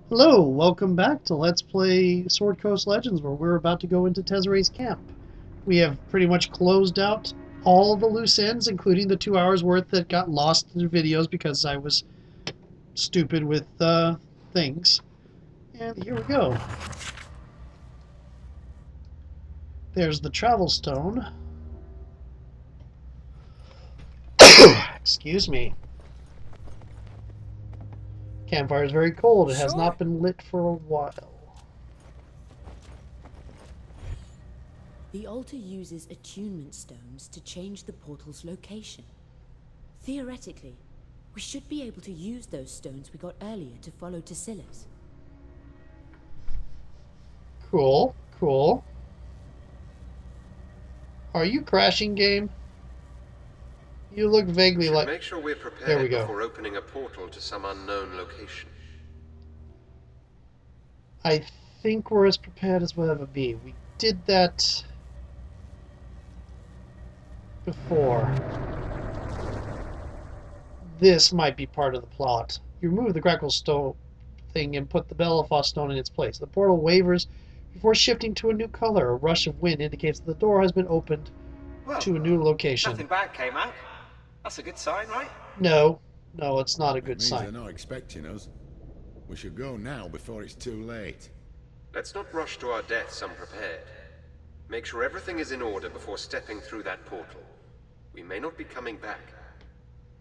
Hello, welcome back to Let's Play Sword Coast Legends, where we're about to go into Tezere's camp. We have pretty much closed out all the loose ends, including the 2 hours worth that got lost in the videos because I was stupid with things. And here we go. There's the travel stone. Excuse me. Campfire is very cold. It has Sure. not been lit for a while. The altar uses attunement stones to change the portal's location. Theoretically, we should be able to use those stones we got earlier to follow Tassilis. Cool, cool. Are you crashing, game? You look vaguely like... Make sure we're prepared There we go. before opening a portal to some unknown location. I think we're as prepared as we'll ever be. We did that before. This might be part of the plot. You remove the Grackle stone thing and put the Belafos stone in its place. The portal wavers before shifting to a new color. A rush of wind indicates that the door has been opened to a new location. Nothing bad came out. That's a good sign, right? No, it's not a good It means sign. they're not expecting us. We should go now before it's too late. Let's not rush to our deaths unprepared. Make sure everything is in order before stepping through that portal. We may not be coming back.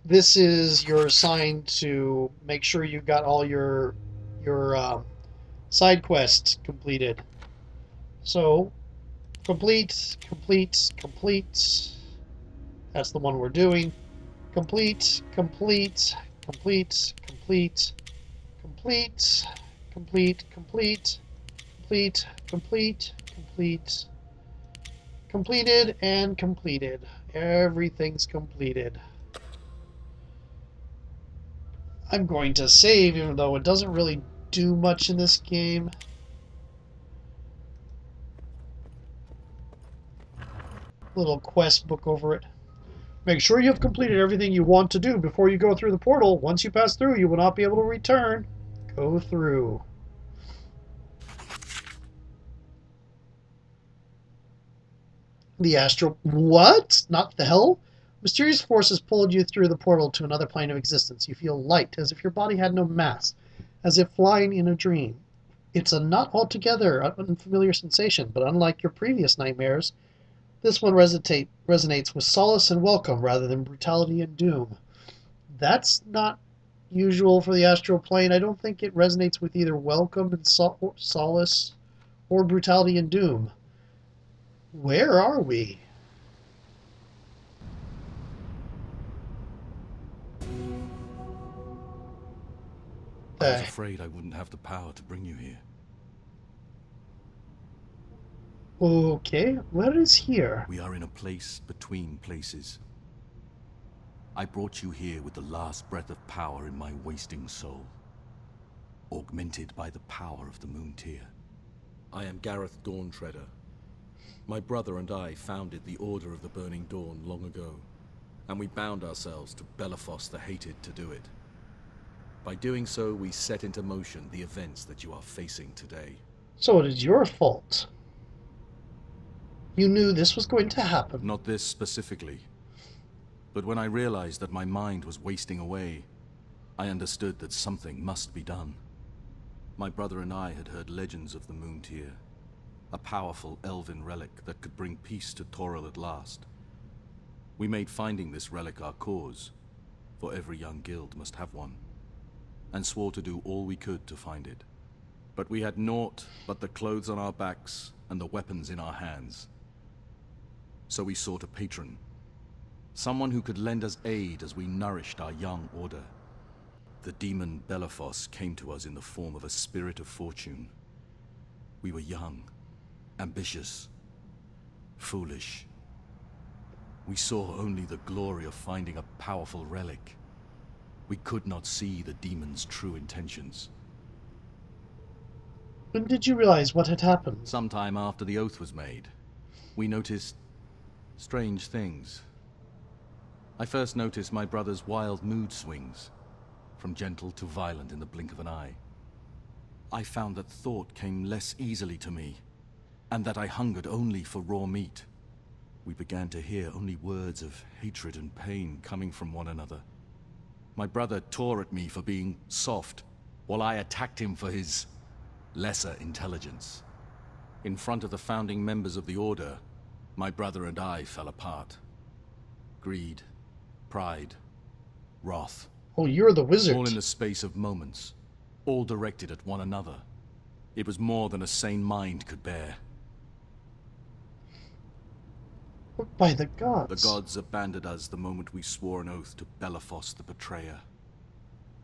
This is your sign to make sure you got all your side quests completed. So, complete. That's the one we're doing. Complete. Completed and completed. Everything's completed. I'm going to save, even though it doesn't really do much in this game. Little quest book over it. Make sure you have completed everything you want to do before you go through the portal. Once you pass through, you will not be able to return. Go through. The astral... What? Not the hell? Mysterious forces pulled you through the portal to another plane of existence. You feel light, as if your body had no mass, as if flying in a dream. It's a not altogether unfamiliar sensation, but unlike your previous nightmares, this one resonates with solace and welcome rather than brutality and doom. That's not usual for the astral plane. I don't think it resonates with either welcome and solace or brutality and doom. Where are we? I was afraid I wouldn't have the power to bring you here. Okay, what is here? We are in a place between places. I brought you here with the last breath of power in my wasting soul, augmented by the power of the Moon Tier. I am Gareth Dawntreader. My brother and I founded the Order of the Burning Dawn long ago, and we bound ourselves to Belafos the Hated to do it. By doing so, we set into motion the events that you are facing today. So it is your fault. You knew this was going to happen. Not this specifically. But when I realized that my mind was wasting away, I understood that something must be done. My brother and I had heard legends of the Moon Tier, a powerful elven relic that could bring peace to Toril at last. We made finding this relic our cause, for every young guild must have one, and swore to do all we could to find it. But we had naught but the clothes on our backs and the weapons in our hands. So we sought a patron, someone who could lend us aid as we nourished our young order. The demon Belafos came to us in the form of a spirit of fortune. We were young, ambitious, foolish. We saw only the glory of finding a powerful relic. We could not see the demon's true intentions. When did you realize what had happened? Sometime after the oath was made, we noticed strange things. I first noticed my brother's wild mood swings, from gentle to violent in the blink of an eye. I found that thought came less easily to me, and that I hungered only for raw meat. We began to hear only words of hatred and pain coming from one another. My brother tore at me for being soft, while I attacked him for his lesser intelligence. In front of the founding members of the Order, my brother and I fell apart. Greed, pride, wrath. Oh, you're the wizard. All in the space of moments, all directed at one another. It was more than a sane mind could bear. By the gods. The gods abandoned us the moment we swore an oath to Bellefoss the Betrayer.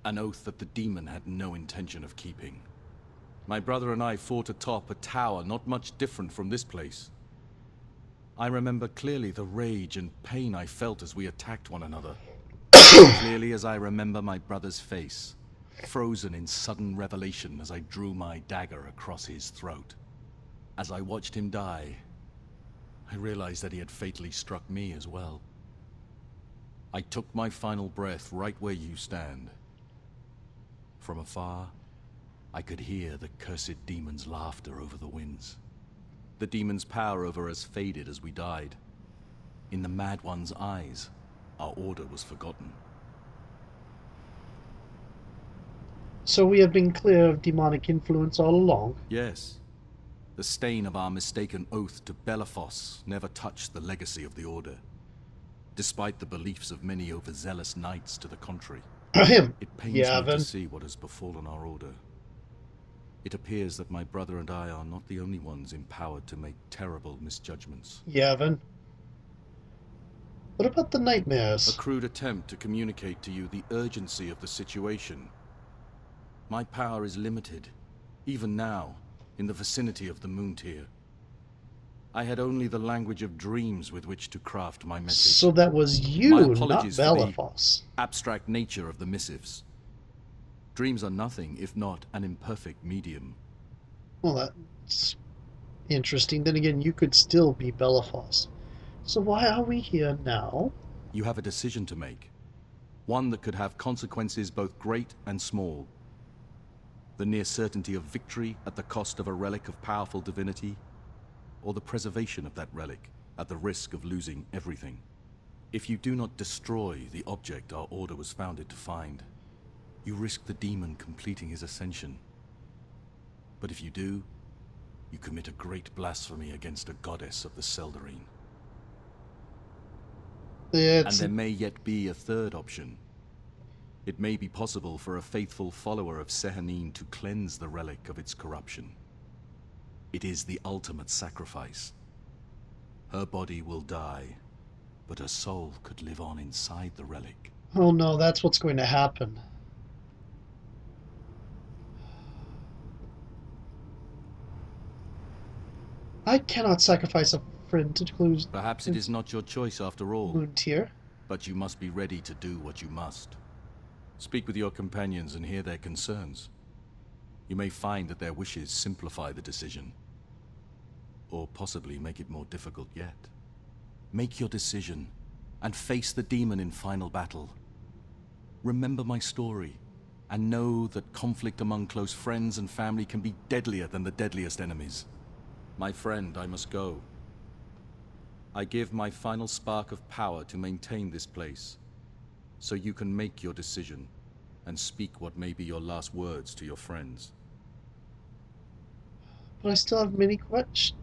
An oath that the demon had no intention of keeping. My brother and I fought atop a tower not much different from this place. I remember clearly the rage and pain I felt as we attacked one another. Clearly as I remember my brother's face, frozen in sudden revelation as I drew my dagger across his throat. As I watched him die, I realized that he had fatally struck me as well. I took my final breath right where you stand. From afar, I could hear the cursed demon's laughter over the winds. The demon's power over us faded as we died. In the Mad One's eyes, our order was forgotten. So we have been clear of demonic influence all along. Yes. The stain of our mistaken oath to Bellefoss never touched the legacy of the Order, despite the beliefs of many overzealous knights to the contrary. It pains me to see what has befallen our Order. It appears that my brother and I are not the only ones empowered to make terrible misjudgments. Yavin. What about the nightmares? A crude attempt to communicate to you the urgency of the situation. My power is limited, even now, in the vicinity of the Moon Tier. I had only the language of dreams with which to craft my message. So that was you, my not apologies Bellefoss. for the abstract nature of the missives. Dreams are nothing if not an imperfect medium. Well, that's interesting. Then again, you could still be Bellefoss. So why are we here now? You have a decision to make. One that could have consequences both great and small. The near certainty of victory at the cost of a relic of powerful divinity, or the preservation of that relic at the risk of losing everything. If you do not destroy the object our Order was founded to find, you risk the demon completing his ascension. But if you do, you commit a great blasphemy against a goddess of the Seldarine. And there may yet be a third option. It may be possible for a faithful follower of Sehanine to cleanse the relic of its corruption. It is the ultimate sacrifice. Her body will die, but her soul could live on inside the relic. Oh no, that's what's going to happen. I cannot sacrifice a friend to close. Perhaps it is not your choice after all. Moon Tier. But you must be ready to do what you must. Speak with your companions and hear their concerns. You may find that their wishes simplify the decision. Or possibly make it more difficult yet. Make your decision, and face the demon in final battle. Remember my story, and know that conflict among close friends and family can be deadlier than the deadliest enemies. My friend, I must go. I give my final spark of power to maintain this place, so you can make your decision, and speak what may be your last words to your friends. But I still have many questions.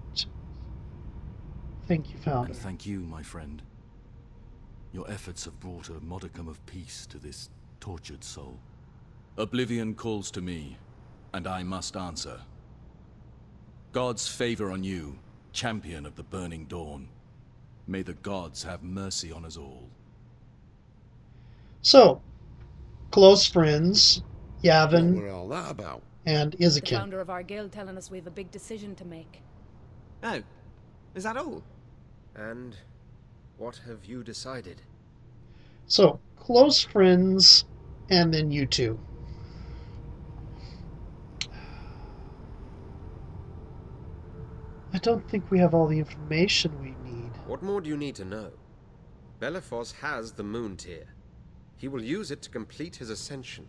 Thank you, Founder. And thank you, my friend. Your efforts have brought a modicum of peace to this tortured soul. Oblivion calls to me, and I must answer. God's favor on you, champion of the burning dawn. May the gods have mercy on us all. So, close friends, Yavin What were all that about? and The Izakin. founder of our guild telling us we have a big decision to make. Oh, is that all? And what have you decided? So, close friends, and then you two. I don't think we have all the information we need. What more do you need to know? Bellefoss has the Moon Tier. He will use it to complete his ascension.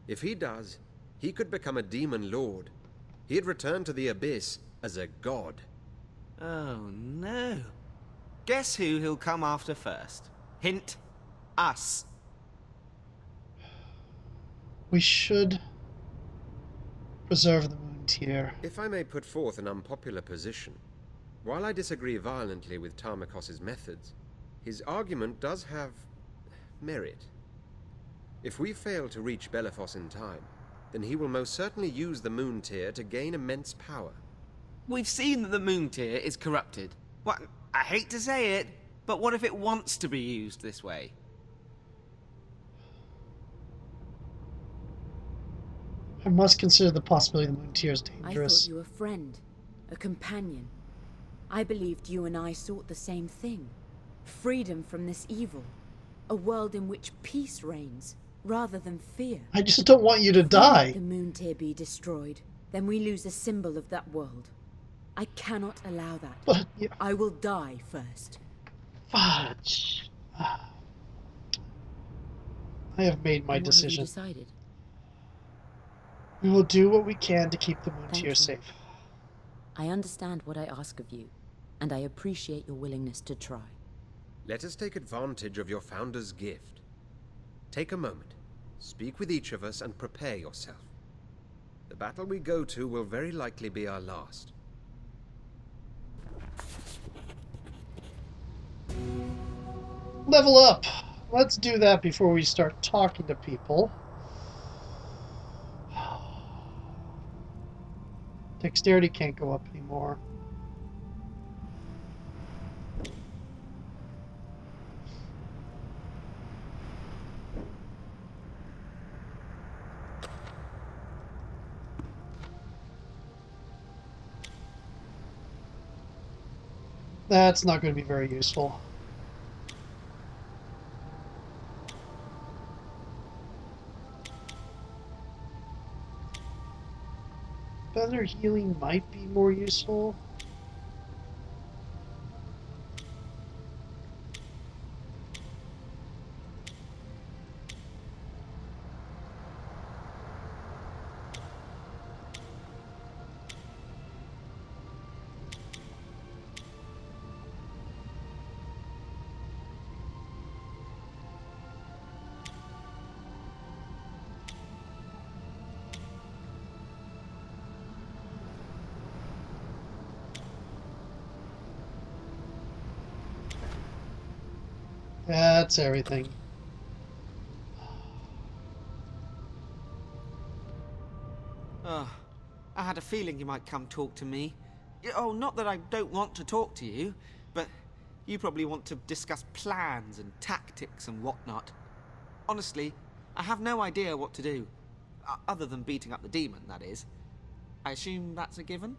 If he does, he could become a demon lord. He'd return to the Abyss as a god. Oh no. Guess who he'll come after first? Hint, us. We should preserve the moon tier. If I may put forth an unpopular position, while I disagree violently with Tarmakos's methods, his argument does have merit. If we fail to reach Belafos in time, then he will most certainly use the moon tier to gain immense power. We've seen that the moon tier is corrupted. What? I hate to say it, but what if it wants to be used this way? I must consider the possibility the moon tier is I dangerous. thought you a friend, a companion. I believed you and I sought the same thing. Freedom from this evil. A world in which peace reigns, rather than fear. I just don't want you to Let die. the moon tier be destroyed, then we lose a symbol of that world. I cannot allow that. But yeah, I will die first. fudge. I have made my And what have you decision. decided? We will do what we can to keep the moon Thank tier you. safe. I understand what I ask of you, and I appreciate your willingness to try. Let us take advantage of your founder's gift. Take a moment, speak with each of us, and prepare yourself. The battle we go to will very likely be our last. Level up! Let's do that before we start talking to people. Dexterity can't go up anymore. That's not going to be very useful. Feather healing might be more useful. That's everything. Oh, I had a feeling you might come talk to me. Oh, not that I don't want to talk to you, but you probably want to discuss plans and tactics and whatnot. Honestly, I have no idea what to do. Other than beating up the demon, that is. I assume that's a given?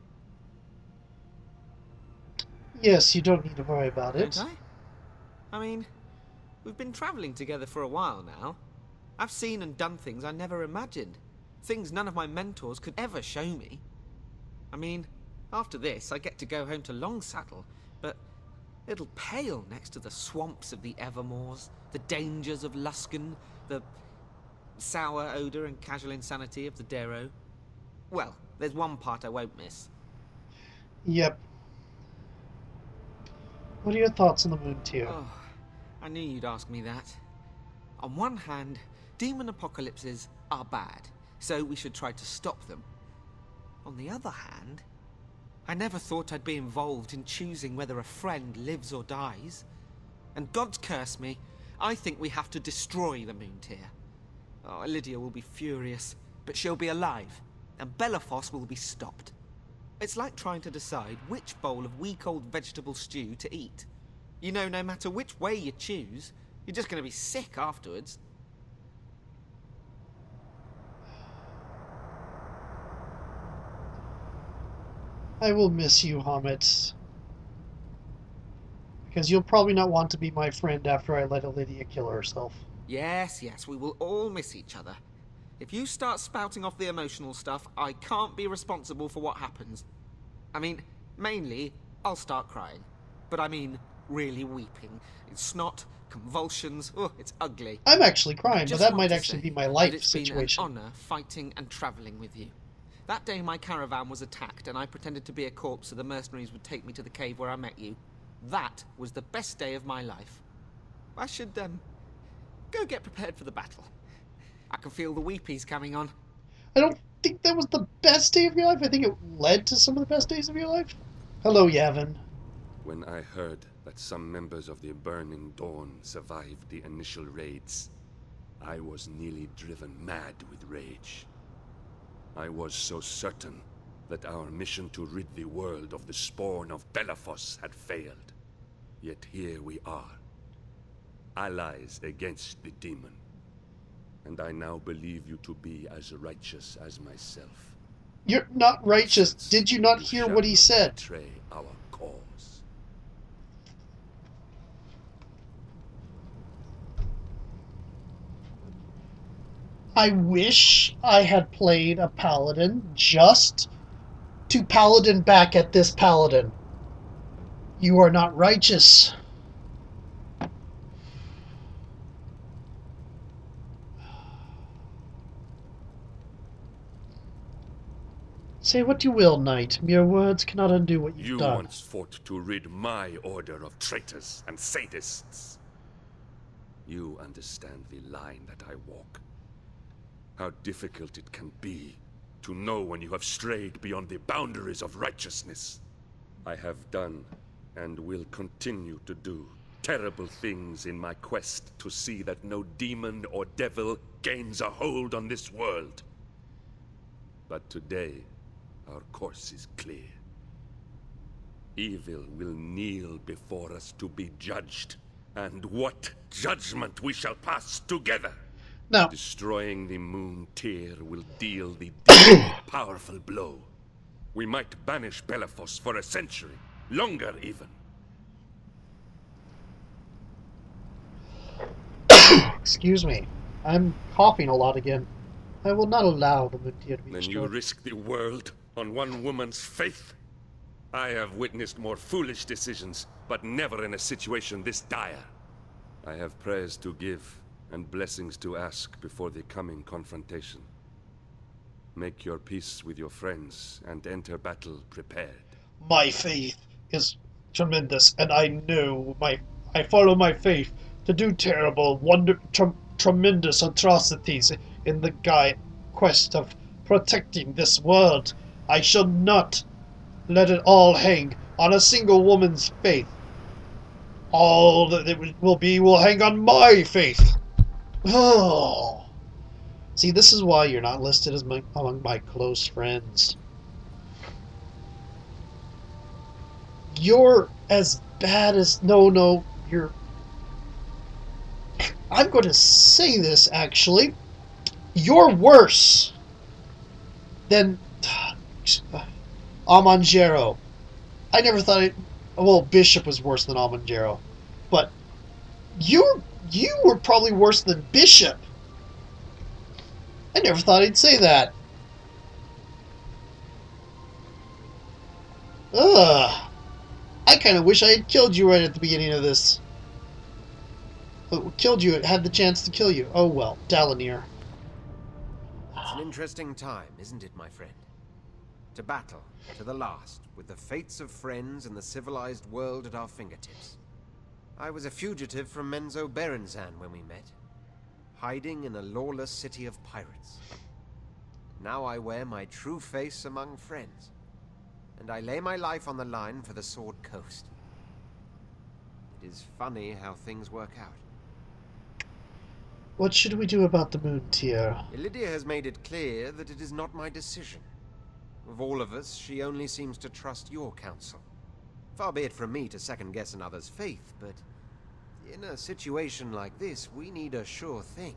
Yes, you don't need to worry about it. Don't I? I mean, we've been travelling together for a while now. I've seen and done things I never imagined. Things none of my mentors could ever show me. I mean, after this, I get to go home to Longsaddle, but it'll pale next to the swamps of the Evermoors, the dangers of Luskan, the sour odour and casual insanity of the Darrow. Well, there's one part I won't miss. Yep. What are your thoughts on the moon tier? Oh, I knew you'd ask me that. On one hand, demon apocalypses are bad, so we should try to stop them. On the other hand, I never thought I'd be involved in choosing whether a friend lives or dies. And God curse me, I think we have to destroy the moon tier. Oh, Lydia will be furious, but she'll be alive, and Belafos will be stopped. It's like trying to decide which bowl of weak old vegetable stew to eat. You know, no matter which way you choose, you're just going to be sick afterwards. I will miss you, Hamet. Because you'll probably not want to be my friend after I let Lydia kill herself. Yes, yes, we will all miss each other. If you start spouting off the emotional stuff, I can't be responsible for what happens. I mean, mainly, I'll start crying. But I mean, really weeping. It's snot, convulsions. Oh, it's ugly. I'm actually crying, but Just that want might to actually say be my that life it's situation. been an honor fighting and traveling with you. That day my caravan was attacked and I pretended to be a corpse so the mercenaries would take me to the cave where I met you. That was the best day of my life. I should, go get prepared for the battle. I can feel the weepies coming on. I don't think that was the best day of your life. I think it led to some of the best days of your life. Hello, Yavin. When I heard that some members of the Burning Dawn survived the initial raids, I was nearly driven mad with rage. I was so certain that our mission to rid the world of the spawn of Belafos had failed. Yet here we are, allies against the demon. And I now believe you to be as righteous as myself. You're not righteous. Since Did you not you hear shall what he not said? betray our cause. I wish I had played a paladin just to paladin back at this paladin. You are not righteous. Say what you will, knight. Mere words cannot undo what you've You done. once fought to rid my order of traitors and sadists. You understand the line that I walk. How difficult it can be to know when you have strayed beyond the boundaries of righteousness. I have done, and will continue to do, terrible things in my quest to see that no demon or devil gains a hold on this world. But today, our course is clear. Evil will kneel before us to be judged, and what judgment we shall pass together! Now, Destroying the Moon Tear will deal the demon a powerful blow. We might banish Belafos for a century, longer even. excuse me. I'm coughing a lot again. I will not allow the Mundir to be Then you destroyed. risk the world on one woman's faith? I have witnessed more foolish decisions, but never in a situation this dire. I have prayers to give and blessings to ask before the coming confrontation. Make your peace with your friends and enter battle prepared. My faith is tremendous, and I follow my faith to do terrible, tremendous atrocities in the quest of protecting this world. I shall not let it all hang on a single woman's faith. All that it will hang on my faith. Oh. See, this is why you're not listed as among my close friends. You're as bad as... No, you're... I'm going to say this, actually. You're worse than Amangero. I never thought well, Bishop was worse than Amangero. But you were probably worse than Bishop. I never thought I'd say that. Ugh. I kind of wish I had killed you right at the beginning of this. Killed you, had the chance to kill you. Oh well, Dalinir. It's an interesting time, isn't it, my friend? To battle, to the last, with the fates of friends and the civilized world at our fingertips. I was a fugitive from Menzo Berenzan when we met, hiding in a lawless city of pirates. Now I wear my true face among friends, and I lay my life on the line for the Sword Coast. It is funny how things work out. What should we do about the Moon Tier? Lydia has made it clear that it is not my decision. Of all of us, she only seems to trust your counsel. Far be it from me to second-guess another's faith, but in a situation like this, we need a sure thing.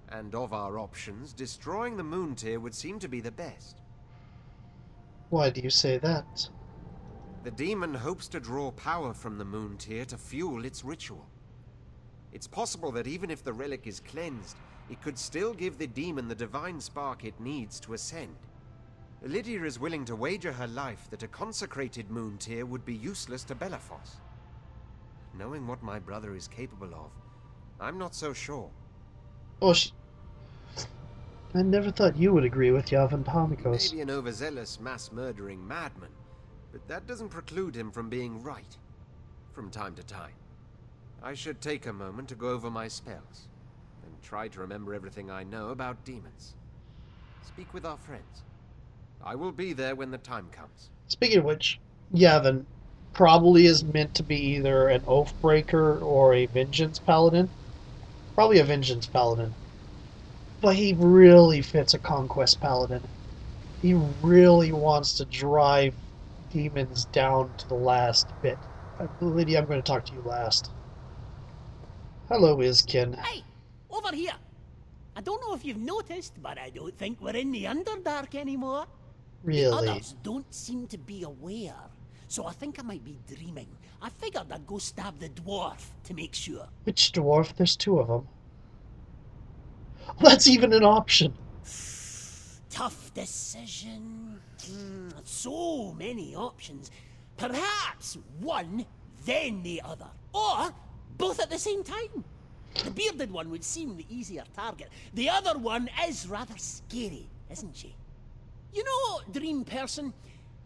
And of our options, destroying the Moon Tier would seem to be the best. Why do you say that? The demon hopes to draw power from the Moon Tier to fuel its ritual. It's possible that even if the relic is cleansed, it could still give the demon the divine spark it needs to ascend. Lydia is willing to wager her life that a consecrated Moon Tier would be useless to Belafos. knowing what my brother is capable of, I'm not so sure. Oh, I never thought you would agree with Yavin He may Tamikos. be an overzealous, mass-murdering madman, but that doesn't preclude him from being right, from time to time. I should take a moment to go over my spells, and try to remember everything I know about demons. Speak with our friends. I will be there when the time comes. Speaking of which, Yavin probably is meant to be either an Oathbreaker or a Vengeance Paladin. Probably a Vengeance Paladin. But he really fits a Conquest Paladin. He really wants to drive demons down to the last bit. Lydia, I'm going to talk to you last. Hello, Izkin. Hey, over here. I don't know if you've noticed, but I don't think we're in the Underdark anymore. Really? The others don't seem to be aware, so I think I might be dreaming. I figured I'd go stab the dwarf to make sure. Which dwarf? There's two of them. That's even an option. Tough decision. So many options. Perhaps one, then the other. Or both at the same time. The bearded one would seem the easier target. The other one is rather scary, isn't she? You know, dream person,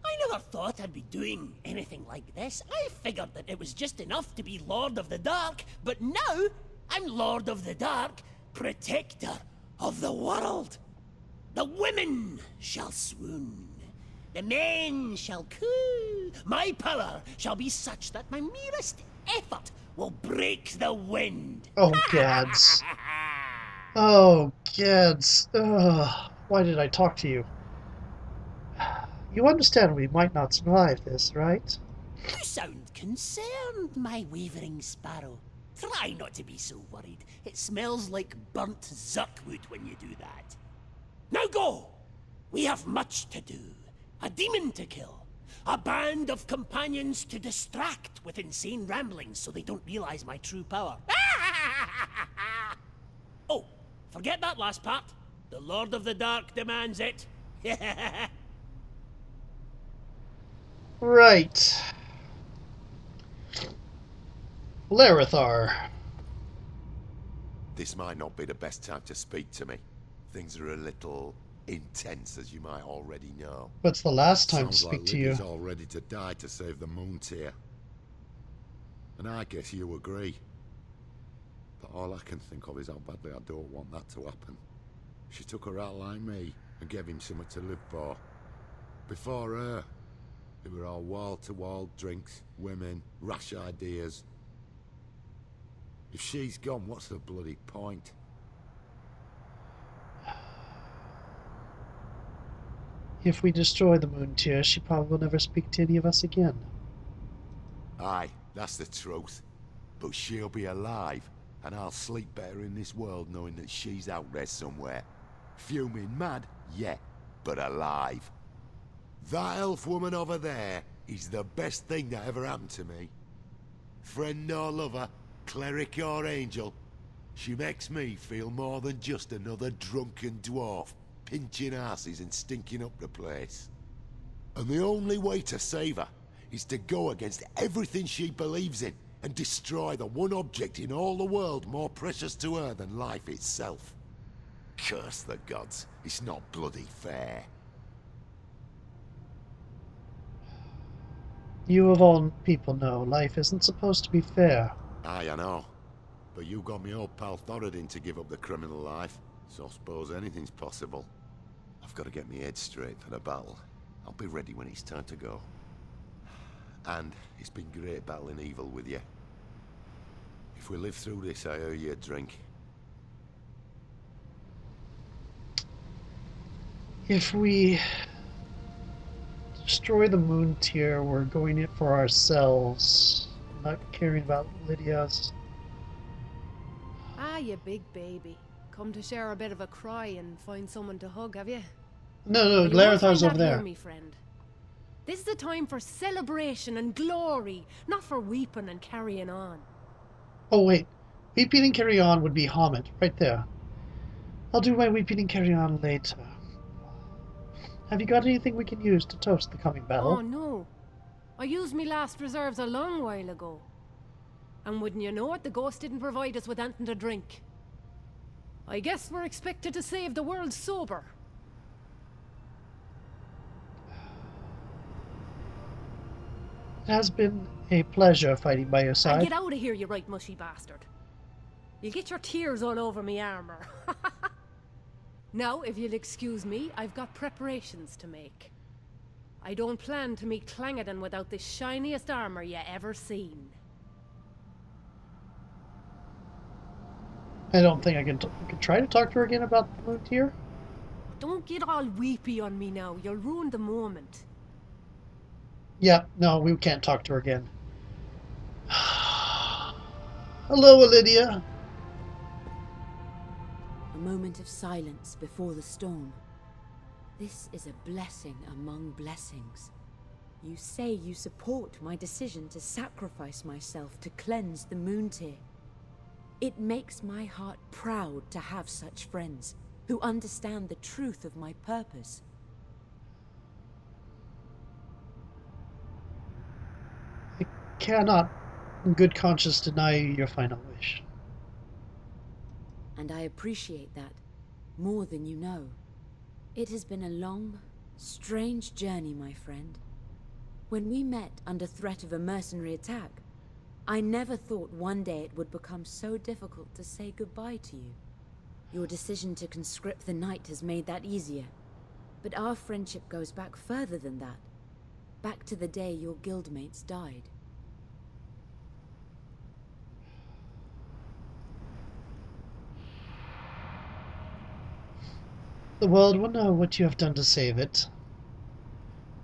I never thought I'd be doing anything like this. I figured that it was just enough to be Lord of the Dark, but now I'm Lord of the Dark, protector of the world. The women shall swoon. The men shall coo. My power shall be such that my merest effort will break the wind. Oh, gads. Oh, gads. Ugh. Why did I talk to you? You understand we might not survive this, right? You sound concerned, my wavering sparrow. Try not to be so worried. It smells like burnt zurkwood when you do that. Now go! We have much to do. A demon to kill. A band of companions to distract with insane ramblings so they don't realize my true power. Oh, forget that last part. The Lord of the Dark demands it. Right. Larethar. This might not be the best time to speak to me. Things are a little intense, as you might already know. But it's the last time to Sounds speak like to you. Lydia's all ready to die to save the moon tier. And I guess you agree. But all I can think of is how badly I don't want that to happen. She took her out like me and gave him something to live for. Before her, it were all wall-to-wall drinks, women, rash ideas. If she's gone, what's the bloody point? If we destroy the moon tier, she probably will never speak to any of us again. Aye, that's the truth. But she'll be alive, and I'll sleep better in this world knowing that she's out there somewhere. Fuming mad, yeah, but alive. That elf woman over there is the best thing that ever happened to me. Friend or lover, cleric or angel, she makes me feel more than just another drunken dwarf, pinching asses and stinking up the place. And the only way to save her is to go against everything she believes in and destroy the one object in all the world more precious to her than life itself. Curse the gods, it's not bloody fair. You of all people know, life isn't supposed to be fair. Aye, I know. But you got me old pal Thoradin to give up the criminal life, so I suppose anything's possible. I've got to get my head straight for the battle. I'll be ready when it's time to go. And it's been great battling evil with you. If we live through this, I owe you a drink. If we destroy the moon tier, we're going it for ourselves, not caring about Lydia's. Ah, you big baby. Come to share a bit of a cry and find someone to hug, have you? No, Well, you won't Larethar's find over that here, there. me friend. This is a time for celebration and glory, not for weeping and carrying on. Oh wait, weeping and carry on would be Hamid, right there. I'll do my weeping and carry on later. Have you got anything we can use to toast the coming battle? Oh no. I used me last reserves a long while ago. And wouldn't you know it, the ghost didn't provide us with anything to drink. I guess we're expected to save the world sober. It has been a pleasure fighting by your And side. get out of here, you right mushy bastard. You'll get your tears all over me armor. Now, if you'll excuse me, I've got preparations to make. I don't plan to meet Clangeddon without the shiniest armor you ever seen. I don't think I can try to talk to her again about the moon tier. Don't get all weepy on me now. You'll ruin the moment. Yeah, no, we can't talk to her again. Hello, Lydia. A moment of silence before the storm. This is a blessing among blessings. You say you support my decision to sacrifice myself to cleanse the moon tier. It makes my heart proud to have such friends who understand the truth of my purpose. I cannot, in good conscience, deny you your final wish. And I appreciate that more than you know. It has been a long, strange journey, my friend. When we met under threat of a mercenary attack, I never thought one day it would become so difficult to say goodbye to you. Your decision to conscript the knight has made that easier. But our friendship goes back further than that. Back to the day your guildmates died. The world will know what you have done to save it.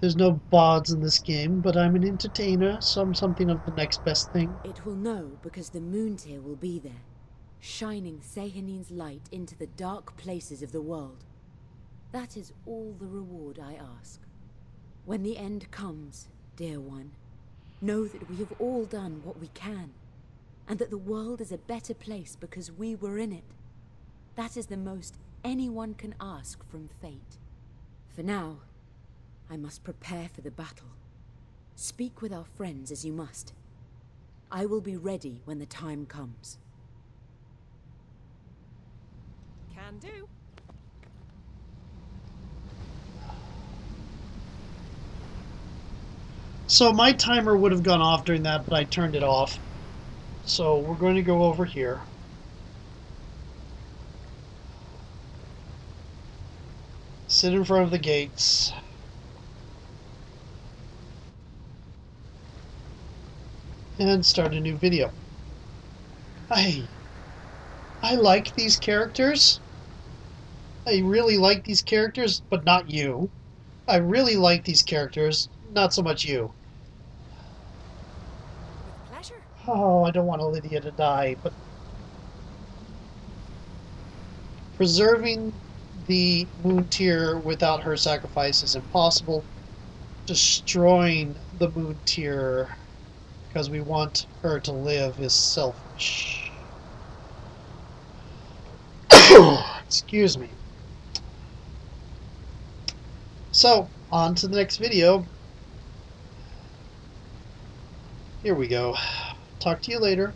There's no bards in this game, but I'm an entertainer, so I'm something of the next best thing. It will know because the moon tier will be there, shining Sehanin's light into the dark places of the world. That is all the reward I ask. When the end comes, dear one, know that we have all done what we can, and that the world is a better place because we were in it. That is the most anyone can ask from fate. For now, I must prepare for the battle. Speak with our friends as you must. I will be ready when the time comes. Can do. So my timer would have gone off during that, but I turned it off. So we're going to go over here. Sit in front of the gates. And start a new video. I like these characters. I really like these characters, but not you. I really like these characters, not so much you. With pleasure. Oh, I don't want Lydia to die, but preserving the moon tier without her sacrifice is impossible. Destroying the moon tier because we want her to live is selfish. Excuse me. So, on to the next video. Here we go. Talk to you later.